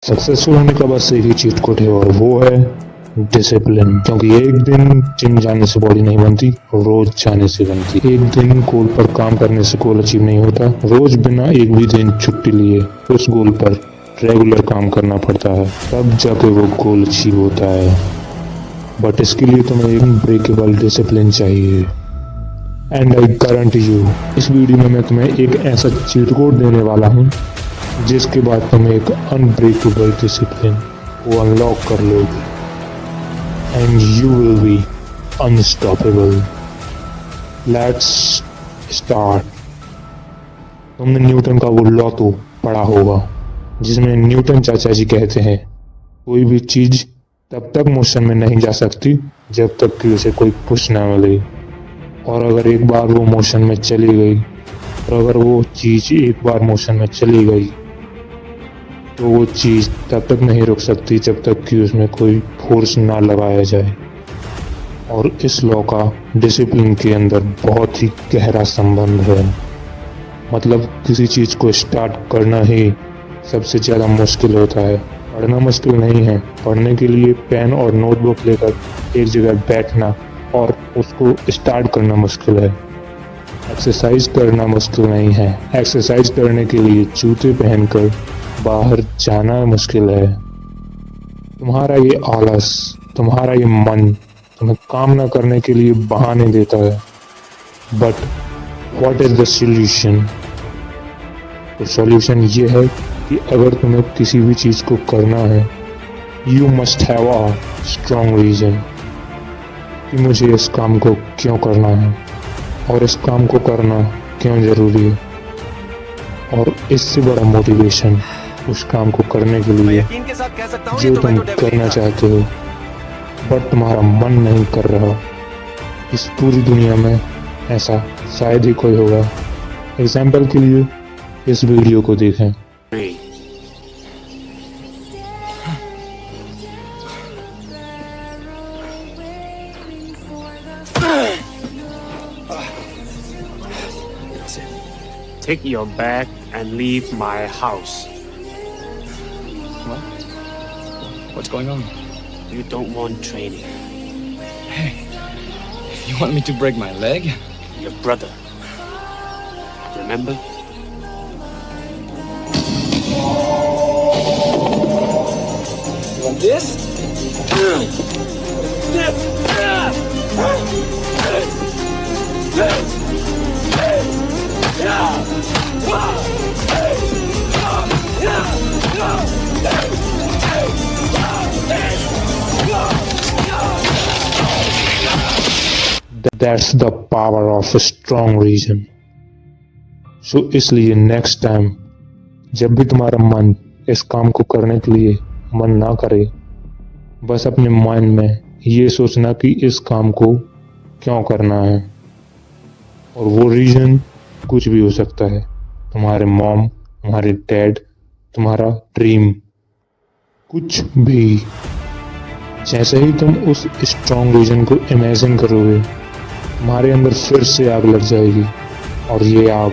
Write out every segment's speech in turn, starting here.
Successful होने का बस एक ही चीट कोड है और वो है डिसिप्लिन। क्योंकि एक दिन जिम जाने से बॉडी नहीं बनती, रोज जाने से बनती। एक दिन गोल पर काम करने से गोल अचीव नहीं होता, रोज बिना एक भी दिन छुट्टी लिए उस गोल पर रेगुलर काम करना पड़ता है, तब जाके वो गोल अचीव होता है। बट इसके लिए तुम्हें एक ब्रेकेबल डिसिप्लिन चाहिए। एंड आई गारंटी यू, इस वीडियो में मैं तुम्हें एक ऐसा चीट कोड देने वाला हूँ जिसके बाद तुम एक अनब्रेकेबल डिसिप्लिन को अनलॉक कर लोगे and you will be unstoppable. Let's start. तुमने न्यूटन का वो लॉ तो पढ़ा होगा जिसमें न्यूटन चाचा जी कहते हैं कोई भी चीज तब तक मोशन में नहीं जा सकती जब तक कि उसे कोई पुश ना मिले, और अगर एक बार वो मोशन में चली गई तो वो चीज तब तक नहीं रुक सकती जब तक कि उसमें कोई फोर्स ना लगाया जाए। और इस लॉ का डिसिप्लिन के अंदर बहुत ही गहरा संबंध है। मतलब किसी चीज को स्टार्ट करना ही सबसे ज्यादा मुश्किल होता है। पढ़ना मुश्किल नहीं है, पढ़ने के लिए पेन और नोटबुक लेकर एक जगह बैठना और उसको स्टार्ट करना मुश्किल है। एक्सरसाइज करना मुश्किल नहीं है, एक्सरसाइज करने के लिए जूते पहनकर बाहर जाना मुश्किल है। तुम्हारा ये आलस, तुम्हारा ये मन तुम्हें काम ना करने के लिए बहाने देता है। But what is the solution? तो सॉल्यूशन ये है कि अगर तुम्हें किसी भी चीज को करना है, you must have a strong reason कि मुझे इस काम को क्यों करना है और इस काम को करना क्यों जरूरी है। और इससे बड़ा मोटिवेशन उस काम को करने के लिए जो तुम करना चाहते हो बट तुम्हारा मन नहीं कर रहा। इस पूरी दुनिया में ऐसा शायद ही कोई होगा। एग्जाम्पल के लिए इस वीडियो को देखें। Take your bag and leave my house. What? What's going on? You don't want training. Hey, you want me to break my leg? Your brother. Remember? You want this? That's the power of a strong reason. So इसलिए next time जब भी तुम्हारा मन इस काम को करने के लिए मन ना करे, बस अपने माइंड में ये सोचना कि इस काम को क्यों करना है। और वो रीजन कुछ भी हो सकता है, तुम्हारे मॉम, तुम्हारे डैड, तुम्हारा ड्रीम, कुछ भी। जैसे ही तुम उस स्ट्रॉन्ग रीजन को इमेजिन करोगे, तुम्हारे अंदर फिर से आग लग जाएगी। और ये आग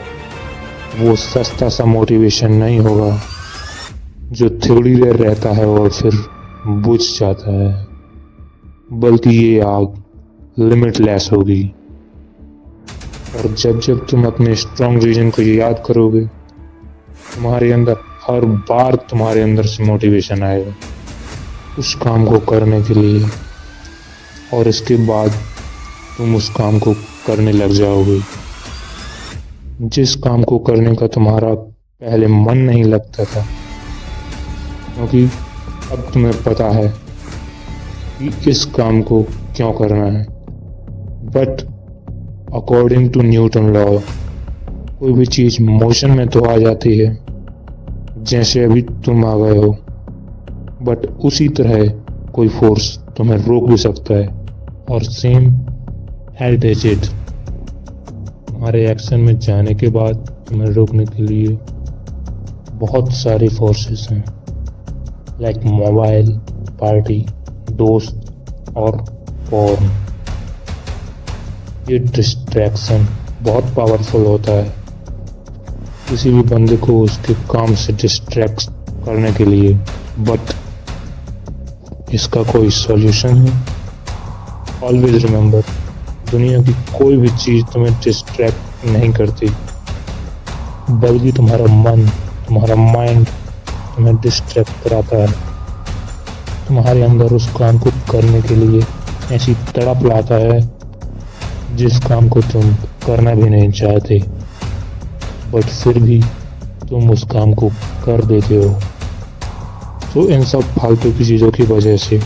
वो सस्ता सा मोटिवेशन नहीं होगा जो थोड़ी देर रहता है और फिर बुझ जाता है, बल्कि ये आग लिमिटलेस होगी। और जब जब तुम अपने स्ट्रॉन्ग रीजन को याद करोगे, तुम्हारे अंदर हर बार तुम्हारे अंदर से मोटिवेशन आएगा उस काम को करने के लिए। और इसके बाद तुम उस काम को करने लग जाओगे जिस काम को करने का तुम्हारा पहले मन नहीं लगता था, क्योंकि अब तुम्हें पता है कि इस काम को क्यों करना है। But according to Newton law, कोई भी चीज मोशन में तो आ जाती है, जैसे अभी तुम आ गए हो, बट उसी तरह कोई फोर्स तुम्हें रोक भी सकता है। और सेम एज इट, तुम्हारे एक्शन में जाने के बाद तुम्हें रोकने के लिए बहुत सारी फोर्सेस हैं, लाइक मोबाइल, पार्टी, दोस्त और फोन। ये डिस्ट्रैक्शन बहुत पावरफुल होता है। किसी भी बंदे को उसके काम से डिस्ट्रैक्ट करने के लिए बट इसका कोई सॉल्यूशन है? ऑलवेज रिमेंबर, दुनिया की कोई भी चीज़ तुम्हें डिस्ट्रैक्ट नहीं करती, बल्कि तुम्हारा मन, तुम्हारा माइंड तुम्हें डिस्ट्रैक्ट कराता है। तुम्हारे अंदर उस काम को करने के लिए ऐसी तड़प लाता है जिस काम को तुम करना भी नहीं चाहते, बट फिर भी तुम उस काम को कर देते हो। तो इन सब फालतू की चीज़ों की वजह से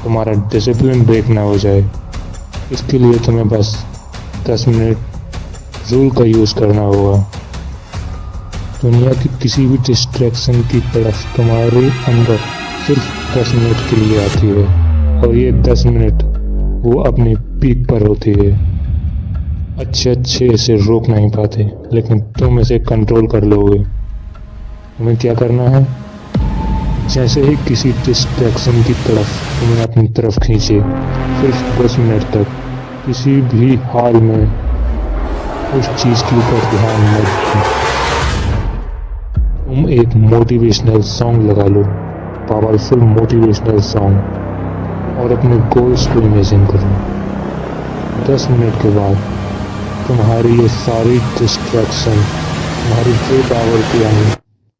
तुम्हारा डिसिप्लिन ब्रेक ना हो जाए, इसके लिए तुम्हें बस 10 मिनट रूल का यूज़ करना होगा। दुनिया की किसी भी डिस्ट्रैक्शन की तरफ तुम्हारे अंदर सिर्फ 10 मिनट के लिए आती है, और ये 10 मिनट वो अपनी पीक पर होती है। अच्छे इसे रोक नहीं पाते, लेकिन तुम इसे कंट्रोल कर लोगे। तुम्हें क्या करना है? जैसे ही किसी डिस्ट्रैक्शन की तरफ तुम्हें अपनी तरफ खींचे, सिर्फ 10 मिनट तक किसी भी हाल में उस चीज़ के ऊपर ध्यान मत दो। तुम एक मोटिवेशनल सॉन्ग लगा लो, पावरफुल मोटिवेशनल सॉन्ग, और अपने गोल्स को इमेजिन करो। 10 मिनट के बाद तुम्हारी ये सारी डिस्ट्रैक्शन तुम्हारी जो पावर की आने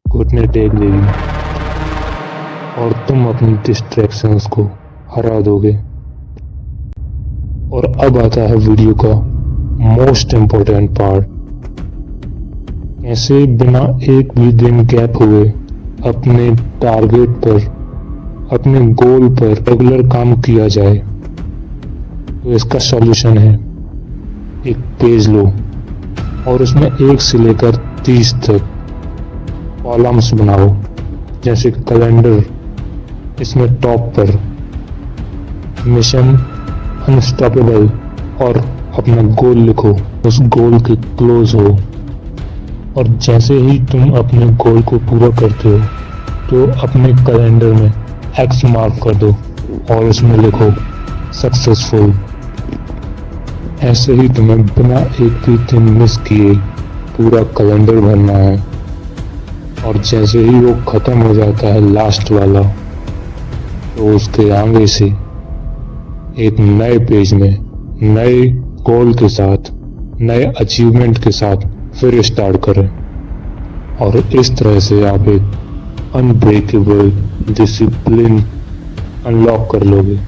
घुटने टेक देगी, और तुम अपनी डिस्ट्रैक्शंस को हरा दोगे। और अब आता है वीडियो का मोस्ट इम्पोर्टेंट पार्ट, कैसे बिना एक भी दिन गैप हुए अपने टारगेट पर, अपने गोल पर रेगुलर काम किया जाए। तो इसका सॉल्यूशन है, एक पेज लो और उसमें 1 से लेकर 30 तक कॉलम्स बनाओ, जैसे कैलेंडर। इसमें टॉप पर मिशन अनस्टॉपेबल और अपना गोल लिखो, उस गोल के क्लोज हो। और जैसे ही तुम अपने गोल को पूरा करते हो तो अपने कैलेंडर में एक्स मार्क कर दो और उसमें लिखो सक्सेसफुल। ऐसे ही तुम्हें बिना एक भी दिन मिस किए पूरा कैलेंडर भरना है। और जैसे ही वो खत्म हो जाता है लास्ट वाला, तो उसके आगे से एक नए पेज में नए गोल के साथ, नए अचीवमेंट के साथ फिर स्टार्ट करें। और इस तरह से आप एक अनब्रेकेबल डिसिप्लिन अनलॉक कर लोगे।